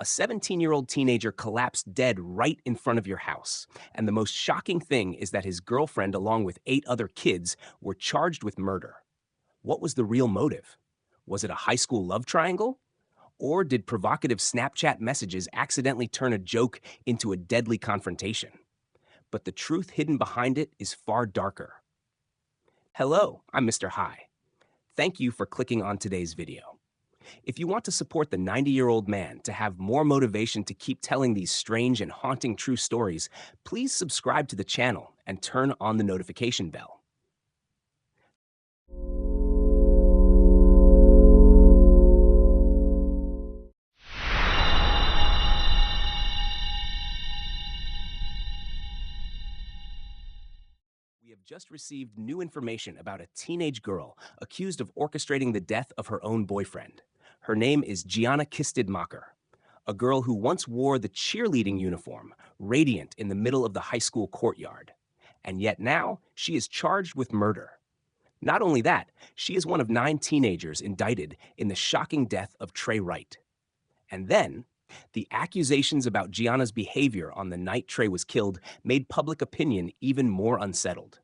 A 17-year-old teenager collapsed dead right in front of your house. And the most shocking thing is that his girlfriend, along with 8 other kids, were charged with murder. What was the real motive? Was it a high school love triangle? Or did provocative Snapchat messages accidentally turn a joke into a deadly confrontation? But the truth hidden behind it is far darker. Hello, I'm Mr. High. Thank you for clicking on today's video. If you want to support the 90-year-old man to have more motivation to keep telling these strange and haunting true stories, please subscribe to the channel and turn on the notification bell. We have just received new information about a teenage girl accused of orchestrating the death of her own boyfriend. Her name is Gianna Kistidmacher, a girl who once wore the cheerleading uniform, radiant in the middle of the high school courtyard. And yet now, she is charged with murder. Not only that, she is one of 9 teenagers indicted in the shocking death of Trey Wright. And then, the accusations about Gianna's behavior on the night Trey was killed made public opinion even more unsettled.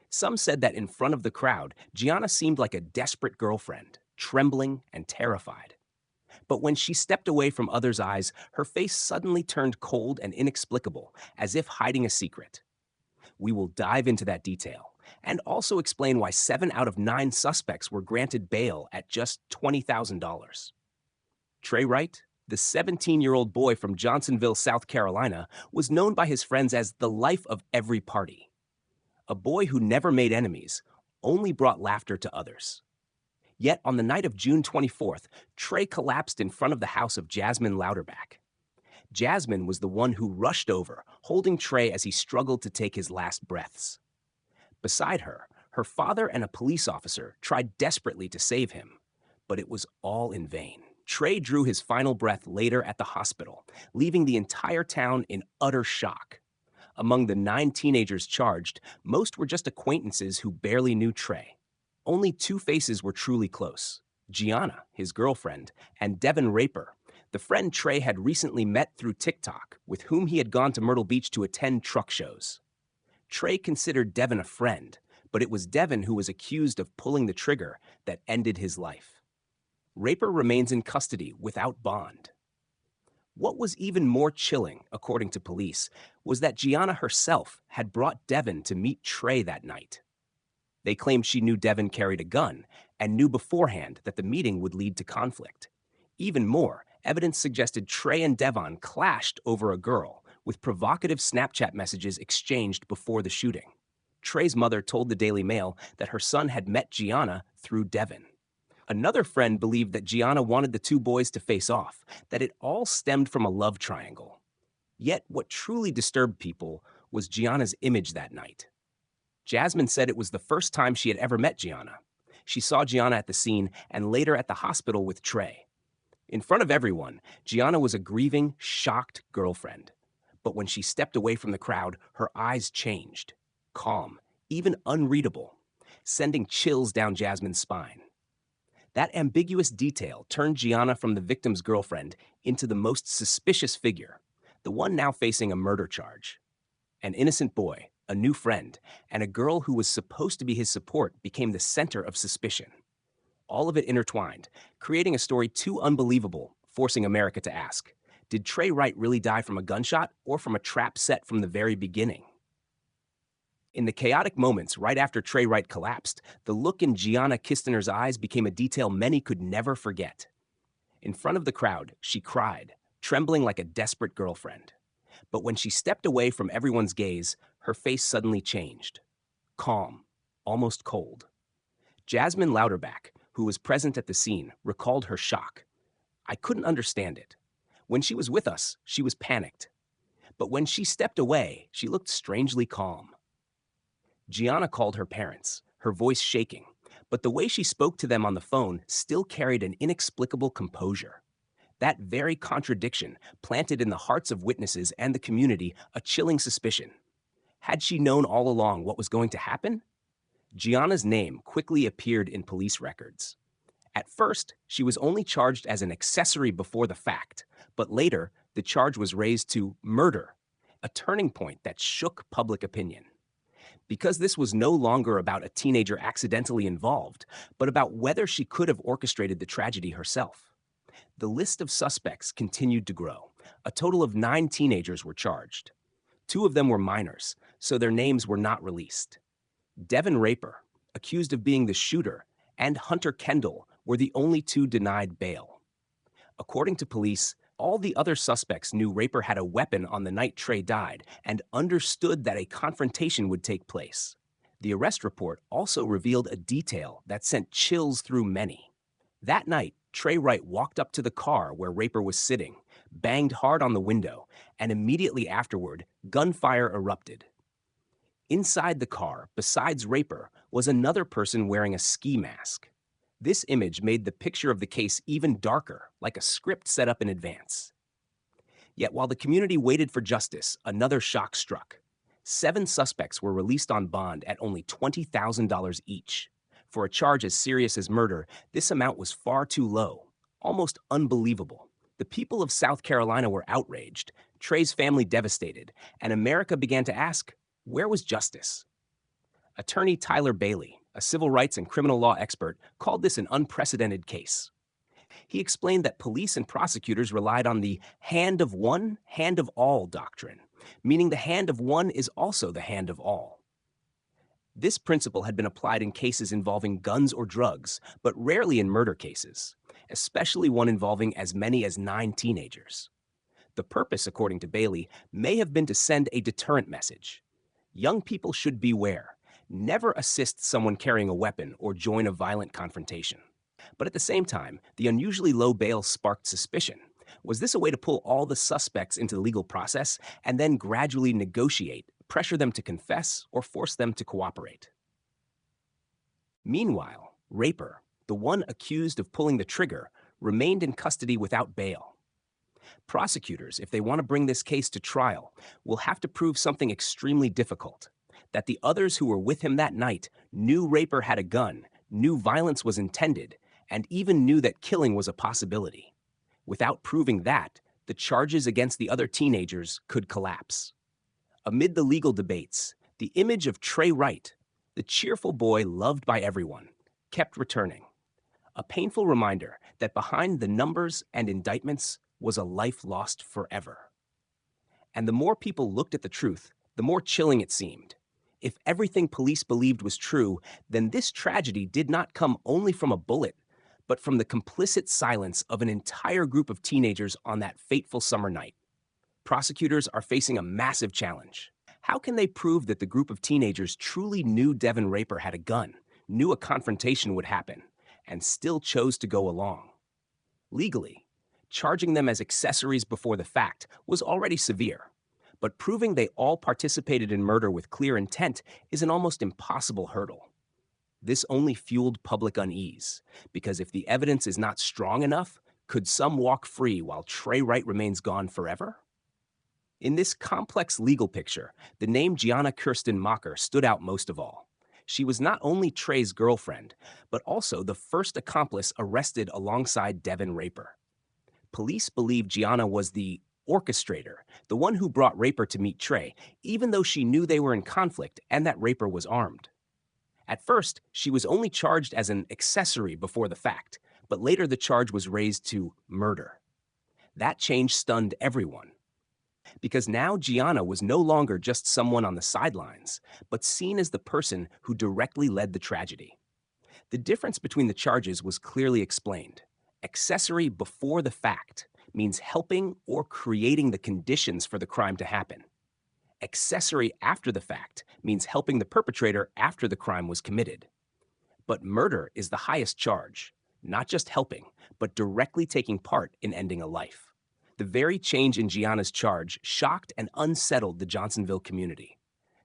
Some said that in front of the crowd, Gianna seemed like a desperate girlfriend, trembling and terrified. But when she stepped away from others' eyes, her face suddenly turned cold and inexplicable, as if hiding a secret. We will dive into that detail and also explain why 7 out of 9 suspects were granted bail at just $20,000. Trey Wright, the 17-year-old boy from Johnsonville, South Carolina, was known by his friends as the life of every party. A boy who never made enemies, only brought laughter to others. Yet on the night of June 24th, Trey collapsed in front of the house of Jasmine Louderback. Jasmine was the one who rushed over, holding Trey as he struggled to take his last breaths. Beside her, her father and a police officer tried desperately to save him, but it was all in vain. Trey drew his final breath later at the hospital, leaving the entire town in utter shock. Among the 9 teenagers charged, most were just acquaintances who barely knew Trey. Only 2 faces were truly close: Gianna, his girlfriend, and Devin Raper, the friend Trey had recently met through TikTok, with whom he had gone to Myrtle Beach to attend truck shows. Trey considered Devin a friend, but it was Devin who was accused of pulling the trigger that ended his life. Raper remains in custody without bond. What was even more chilling, according to police, was that Gianna herself had brought Devin to meet Trey that night. They claimed she knew Devin carried a gun and knew beforehand that the meeting would lead to conflict. Even more, evidence suggested Trey and Devon clashed over a girl, with provocative Snapchat messages exchanged before the shooting. Trey's mother told the Daily Mail that her son had met Gianna through Devin. Another friend believed that Gianna wanted the 2 boys to face off, that it all stemmed from a love triangle. Yet what truly disturbed people was Gianna's image that night. Jasmine said it was the first time she had ever met Gianna. She saw Gianna at the scene and later at the hospital with Trey. In front of everyone, Gianna was a grieving, shocked girlfriend. But when she stepped away from the crowd, her eyes changed. Calm, even unreadable, sending chills down Jasmine's spine. That ambiguous detail turned Gianna from the victim's girlfriend into the most suspicious figure, the one now facing a murder charge. An innocent boy, a new friend, and a girl who was supposed to be his support became the center of suspicion. All of it intertwined, creating a story too unbelievable, forcing America to ask, did Trey Wright really die from a gunshot or from a trap set from the very beginning? In the chaotic moments right after Trey Wright collapsed, the look in Gianna Kistner's eyes became a detail many could never forget. In front of the crowd, she cried, trembling like a desperate girlfriend. But when she stepped away from everyone's gaze, her face suddenly changed. Calm, almost cold. Jasmine Louderback, who was present at the scene, recalled her shock. I couldn't understand it. When she was with us, she was panicked. But when she stepped away, she looked strangely calm. Gianna called her parents, her voice shaking, but the way she spoke to them on the phone still carried an inexplicable composure. That very contradiction planted in the hearts of witnesses and the community a chilling suspicion. Had she known all along what was going to happen? Gianna's name quickly appeared in police records. At first, she was only charged as an accessory before the fact, but later, the charge was raised to murder, a turning point that shook public opinion. Because this was no longer about a teenager accidentally involved, but about whether she could have orchestrated the tragedy herself. The list of suspects continued to grow. A total of 9 teenagers were charged. 2 of them were minors, so their names were not released. Devin Raper, accused of being the shooter, and Hunter Kendall were the only 2 denied bail. According to police, all the other suspects knew Raper had a weapon on the night Trey died and understood that a confrontation would take place. The arrest report also revealed a detail that sent chills through many. That night, Trey Wright walked up to the car where Raper was sitting, banged hard on the window, and immediately afterward, gunfire erupted. Inside the car, besides Raper, was another person wearing a ski mask. This image made the picture of the case even darker, like a script set up in advance. Yet while the community waited for justice, another shock struck. 7 suspects were released on bond at only $20,000 each. For a charge as serious as murder, this amount was far too low, almost unbelievable. The people of South Carolina were outraged, Trey's family devastated, and America began to ask, where was justice? Attorney Tyler Bailey, a civil rights and criminal law expert, called this an unprecedented case. He explained that police and prosecutors relied on the hand of one, hand of all doctrine, meaning the hand of one is also the hand of all. This principle had been applied in cases involving guns or drugs, but rarely in murder cases, especially one involving as many as 9 teenagers. The purpose, according to Bailey, may have been to send a deterrent message. Young people should beware. Never assist someone carrying a weapon or join a violent confrontation. But at the same time, the unusually low bail sparked suspicion. Was this a way to pull all the suspects into the legal process and then gradually negotiate, pressure them to confess, or force them to cooperate? Meanwhile, Raper, the one accused of pulling the trigger, remained in custody without bail. Prosecutors, if they want to bring this case to trial, will have to prove something extremely difficult: that the others who were with him that night knew Raper had a gun, knew violence was intended, and even knew that killing was a possibility. Without proving that, the charges against the other teenagers could collapse. Amid the legal debates, the image of Trey Wright, the cheerful boy loved by everyone, kept returning. A painful reminder that behind the numbers and indictments was a life lost forever. And the more people looked at the truth, the more chilling it seemed. If everything police believed was true, then this tragedy did not come only from a bullet, but from the complicit silence of an entire group of teenagers on that fateful summer night. Prosecutors are facing a massive challenge. How can they prove that the group of teenagers truly knew Devin Raper had a gun, knew a confrontation would happen, and still chose to go along? Legally, charging them as accessories before the fact was already severe, but proving they all participated in murder with clear intent is an almost impossible hurdle. This only fueled public unease, because if the evidence is not strong enough, could some walk free while Trey Wright remains gone forever? In this complex legal picture, the name Gianna Kirsten Macher stood out most of all. She was not only Trey's girlfriend, but also the first accomplice arrested alongside Devin Raper. Police believe Gianna was the orchestrator, the one who brought Raper to meet Trey, even though she knew they were in conflict and that Raper was armed. At first, she was only charged as an accessory before the fact, but later the charge was raised to murder. That change stunned everyone, because now Gianna was no longer just someone on the sidelines, but seen as the person who directly led the tragedy. The difference between the charges was clearly explained. Accessory before the fact means helping or creating the conditions for the crime to happen. Accessory after the fact means helping the perpetrator after the crime was committed. But murder is the highest charge, not just helping, but directly taking part in ending a life. The very change in Gianna's charge shocked and unsettled the Johnsonville community.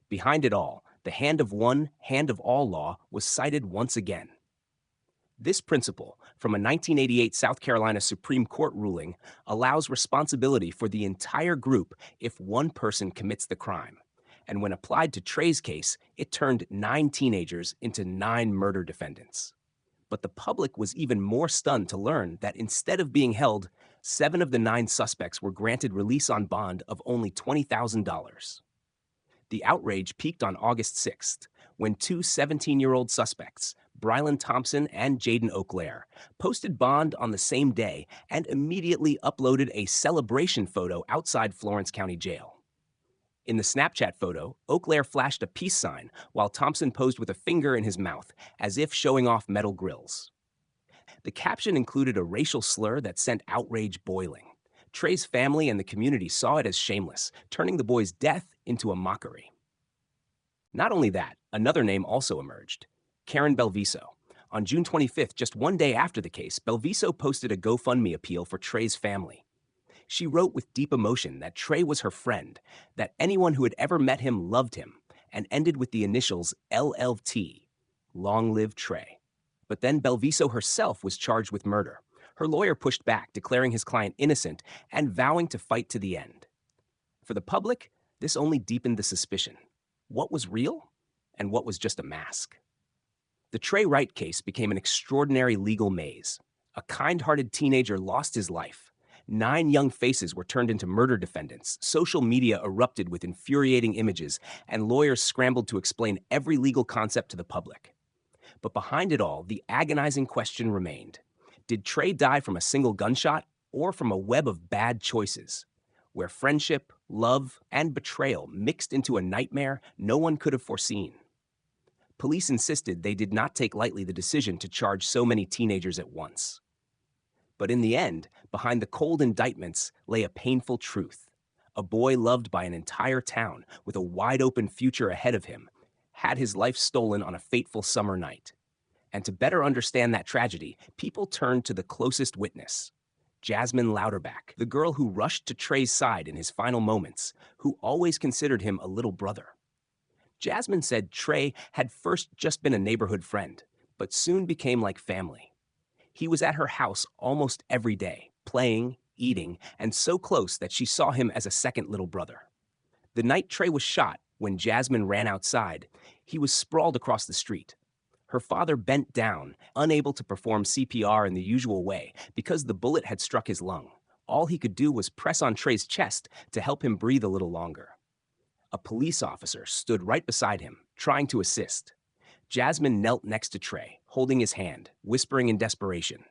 Behind it all, the hand of one, hand of all law was cited once again. This principle, from a 1988 South Carolina Supreme Court ruling, allows responsibility for the entire group if one person commits the crime. And when applied to Trey's case, it turned 9 teenagers into 9 murder defendants. But the public was even more stunned to learn that instead of being held, 7 of the 9 suspects were granted release on bond of only $20,000. The outrage peaked on August 6th, when two 17-year-old suspects, Brylan Thompson and Jaden Auclair, posted bond on the same day and immediately uploaded a celebration photo outside Florence County Jail. In the Snapchat photo, Auclair flashed a peace sign while Thompson posed with a finger in his mouth, as if showing off metal grills. The caption included a racial slur that sent outrage boiling. Trey's family and the community saw it as shameless, turning the boy's death into a mockery. Not only that, another name also emerged: Karen Belviso. On June 25th, just one day after the case, Belviso posted a GoFundMe appeal for Trey's family. She wrote with deep emotion that Trey was her friend, that anyone who had ever met him loved him, and ended with the initials LLT, Long Live Trey. But then Belviso herself was charged with murder. Her lawyer pushed back, declaring his client innocent and vowing to fight to the end. For the public, this only deepened the suspicion. What was real and what was just a mask? The Trey Wright case became an extraordinary legal maze. A kind-hearted teenager lost his life. 9 young faces were turned into murder defendants. Social media erupted with infuriating images, and lawyers scrambled to explain every legal concept to the public. But behind it all, the agonizing question remained: did Trey die from a single gunshot or from a web of bad choices, where friendship, love, and betrayal mixed into a nightmare no one could have foreseen? Police insisted they did not take lightly the decision to charge so many teenagers at once. But in the end, behind the cold indictments lay a painful truth. A boy loved by an entire town with a wide-open future ahead of him had his life stolen on a fateful summer night. And to better understand that tragedy, people turned to the closest witness: Jasmine Louderback, the girl who rushed to Trey's side in his final moments, who always considered him a little brother. Jasmine said Trey had first just been a neighborhood friend, but soon became like family. He was at her house almost every day, playing, eating, and so close that she saw him as a second little brother. The night Trey was shot, when Jasmine ran outside, he was sprawled across the street. Her father bent down, unable to perform CPR in the usual way because the bullet had struck his lung. All he could do was press on Trey's chest to help him breathe a little longer. A police officer stood right beside him, trying to assist. Jasmine knelt next to Trey, holding his hand, whispering in desperation,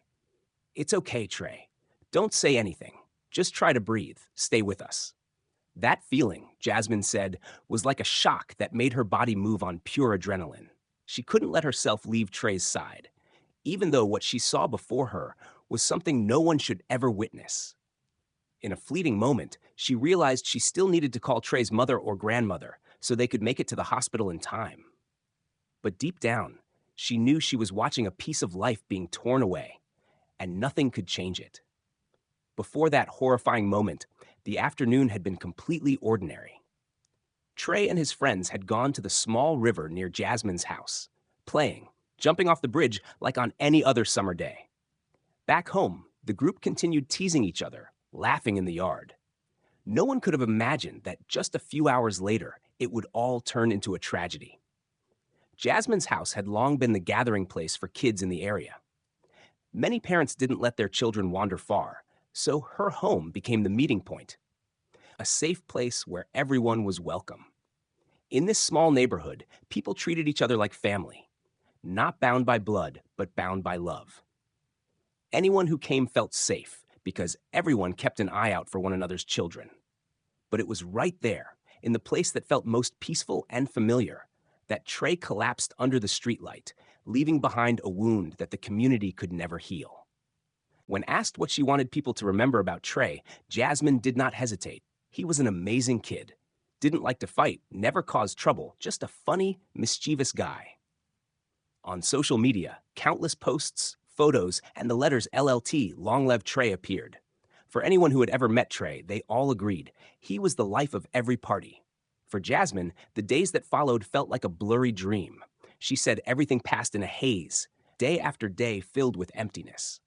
"It's okay, Trey. Don't say anything. Just try to breathe. Stay with us." That feeling, Jasmine said, was like a shock that made her body move on pure adrenaline. She couldn't let herself leave Trey's side, even though what she saw before her was something no one should ever witness. In a fleeting moment, she realized she still needed to call Trey's mother or grandmother so they could make it to the hospital in time. But deep down, she knew she was watching a piece of life being torn away, and nothing could change it. Before that horrifying moment, the afternoon had been completely ordinary. Trey and his friends had gone to the small river near Jasmine's house, playing, jumping off the bridge like on any other summer day. Back home, the group continued teasing each other, laughing in the yard. No one could have imagined that just a few hours later, it would all turn into a tragedy. Jasmine's house had long been the gathering place for kids in the area. Many parents didn't let their children wander far, so her home became the meeting point, a safe place where everyone was welcome. In this small neighborhood, people treated each other like family, not bound by blood, but bound by love. Anyone who came felt safe because everyone kept an eye out for one another's children. But it was right there, in the place that felt most peaceful and familiar, that Trey collapsed under the streetlight, leaving behind a wound that the community could never heal. When asked what she wanted people to remember about Trey, Jasmine did not hesitate. He was an amazing kid. Didn't like to fight, never caused trouble, just a funny, mischievous guy. On social media, countless posts, photos, and the letters LLT, Long Live Trey, appeared. For anyone who had ever met Trey, they all agreed he was the life of every party. For Jasmine, the days that followed felt like a blurry dream. She said everything passed in a haze, day after day filled with emptiness.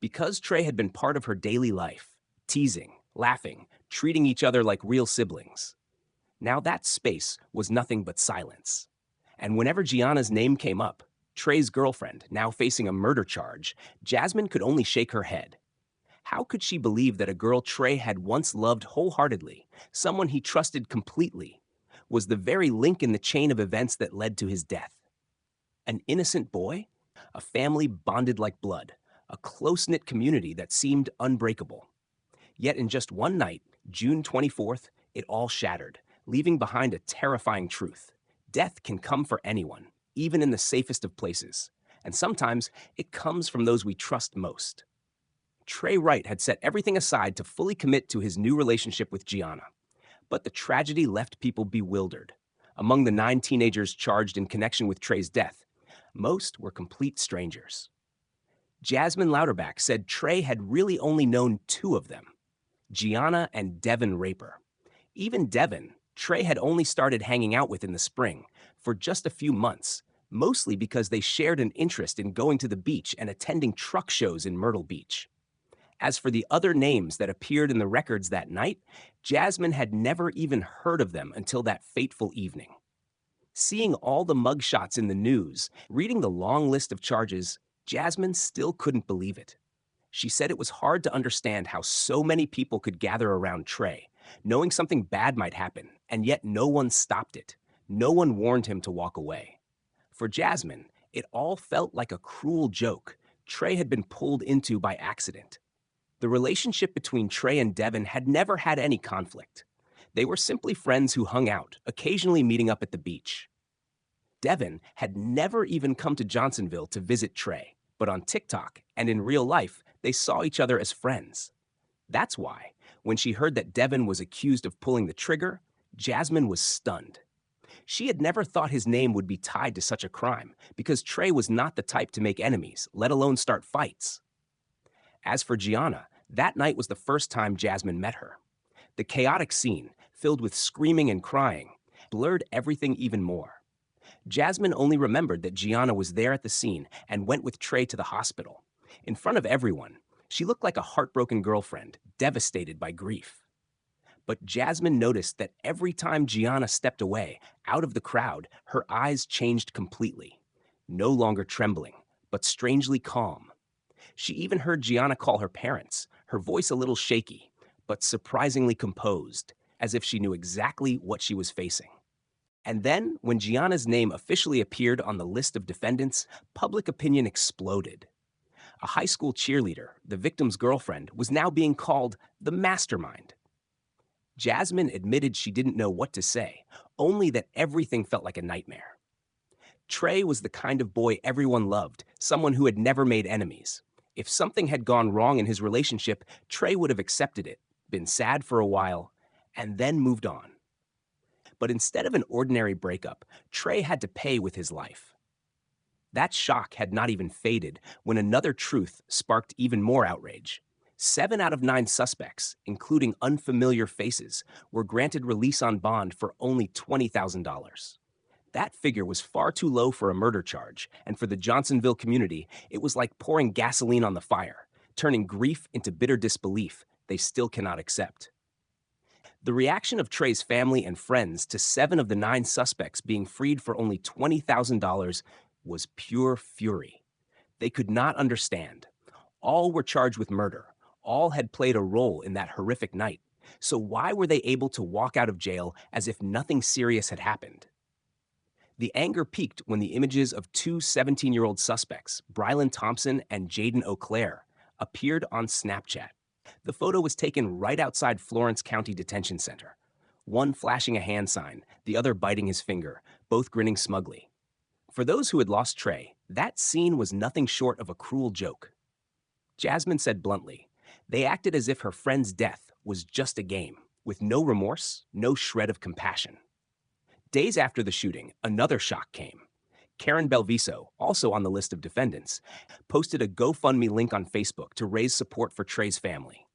Because Trey had been part of her daily life, teasing, laughing, treating each other like real siblings. Now that space was nothing but silence. And whenever Gianna's name came up, Trey's girlfriend, now facing a murder charge, Jasmine could only shake her head. How could she believe that a girl Trey had once loved wholeheartedly, someone he trusted completely, was the very link in the chain of events that led to his death? An innocent boy? A family bonded like blood, a close-knit community that seemed unbreakable. Yet in just one night, June 24th, it all shattered, leaving behind a terrifying truth. Death can come for anyone, even in the safest of places, and sometimes it comes from those we trust most. Trey Wright had set everything aside to fully commit to his new relationship with Gianna, but the tragedy left people bewildered. Among the 9 teenagers charged in connection with Trey's death, most were complete strangers. Jasmine Louderback said Trey had really only known 2 of them, Gianna and Devin Raper. Even Devin, Trey had only started hanging out with in the spring, for just a few months, mostly because they shared an interest in going to the beach and attending truck shows in Myrtle Beach. As for the other names that appeared in the records that night, Jasmine had never even heard of them until that fateful evening. Seeing all the mugshots in the news, reading the long list of charges, Jasmine still couldn't believe it. She said it was hard to understand how so many people could gather around Trey, knowing something bad might happen, and yet no one stopped it. No one warned him to walk away. For Jasmine, it all felt like a cruel joke Trey had been pulled into by accident. The relationship between Trey and Devin had never had any conflict. They were simply friends who hung out, occasionally meeting up at the beach. Devin had never even come to Johnsonville to visit Trey, but on TikTok and in real life, they saw each other as friends. That's why, when she heard that Devin was accused of pulling the trigger, Jasmine was stunned. She had never thought his name would be tied to such a crime, because Trey was not the type to make enemies, let alone start fights. As for Gianna, that night was the first time Jasmine met her. The chaotic scene, filled with screaming and crying, blurred everything even more. Jasmine only remembered that Gianna was there at the scene and went with Trey to the hospital. In front of everyone, she looked like a heartbroken girlfriend, devastated by grief. But Jasmine noticed that every time Gianna stepped away, out of the crowd, her eyes changed completely. No longer trembling, but strangely calm. She even heard Gianna call her parents, her voice a little shaky, but surprisingly composed, as if she knew exactly what she was facing. And then, when Gianna's name officially appeared on the list of defendants, public opinion exploded. A high school cheerleader, the victim's girlfriend, was now being called the mastermind. Jasmine admitted she didn't know what to say, only that everything felt like a nightmare. Trey was the kind of boy everyone loved, someone who had never made enemies. If something had gone wrong in his relationship, Trey would have accepted it, been sad for a while, and then moved on. But instead of an ordinary breakup, Trey had to pay with his life. That shock had not even faded when another truth sparked even more outrage. 7 out of 9 suspects, including unfamiliar faces, were granted release on bond for only $20,000. That figure was far too low for a murder charge, and for the Johnsonville community, it was like pouring gasoline on the fire, turning grief into bitter disbelief they still cannot accept. The reaction of Trey's family and friends to 7 of the 9 suspects being freed for only $20,000 was pure fury. They could not understand. All were charged with murder. All had played a role in that horrific night. So why were they able to walk out of jail as if nothing serious had happened? The anger peaked when the images of 2 17-year-old suspects, Brylan Thompson and Jaden Auclair, appeared on Snapchat. The photo was taken right outside Florence County Detention Center. One flashing a hand sign, the other biting his finger, both grinning smugly. For those who had lost Trey, that scene was nothing short of a cruel joke. Jasmine said bluntly, they acted as if her friend's death was just a game, with no remorse, no shred of compassion. Days after the shooting, another shock came. Karen Belviso, also on the list of defendants, posted a GoFundMe link on Facebook to raise support for Trey's family.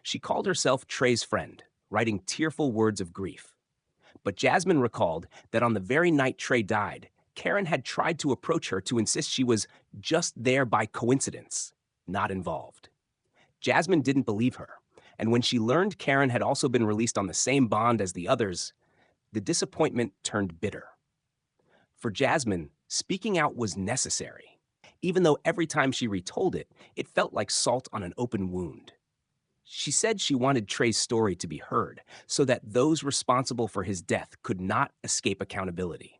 She called herself Trey's friend, writing tearful words of grief. But Jasmine recalled that on the very night Trey died, Karen had tried to approach her to insist she was just there by coincidence, not involved. Jasmine didn't believe her, and when she learned Karen had also been released on the same bond as the others, the disappointment turned bitter. For Jasmine, speaking out was necessary. Even though every time she retold it, it felt like salt on an open wound. She said she wanted Trey's story to be heard so that those responsible for his death could not escape accountability.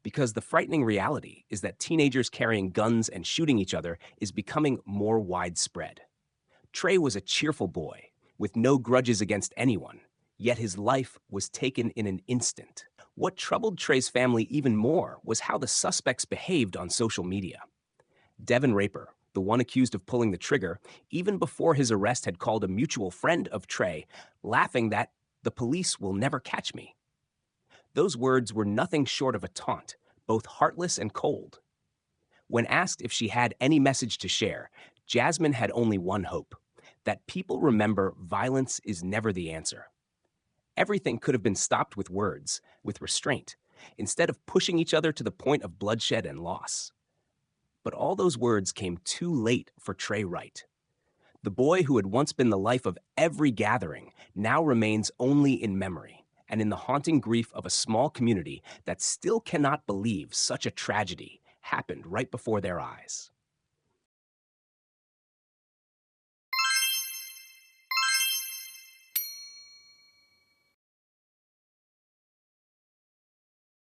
Because the frightening reality is that teenagers carrying guns and shooting each other is becoming more widespread. Trey was a cheerful boy with no grudges against anyone, yet his life was taken in an instant. What troubled Trey's family even more was how the suspects behaved on social media. Devin Raper, the one accused of pulling the trigger, even before his arrest had called a mutual friend of Trey, laughing that the police will never catch me. Those words were nothing short of a taunt, both heartless and cold. When asked if she had any message to share, Jasmine had only one hope: that people remember violence is never the answer. Everything could have been stopped with words, with restraint, instead of pushing each other to the point of bloodshed and loss. But all those words came too late for Trey Wright. The boy who had once been the life of every gathering now remains only in memory and in the haunting grief of a small community that still cannot believe such a tragedy happened right before their eyes.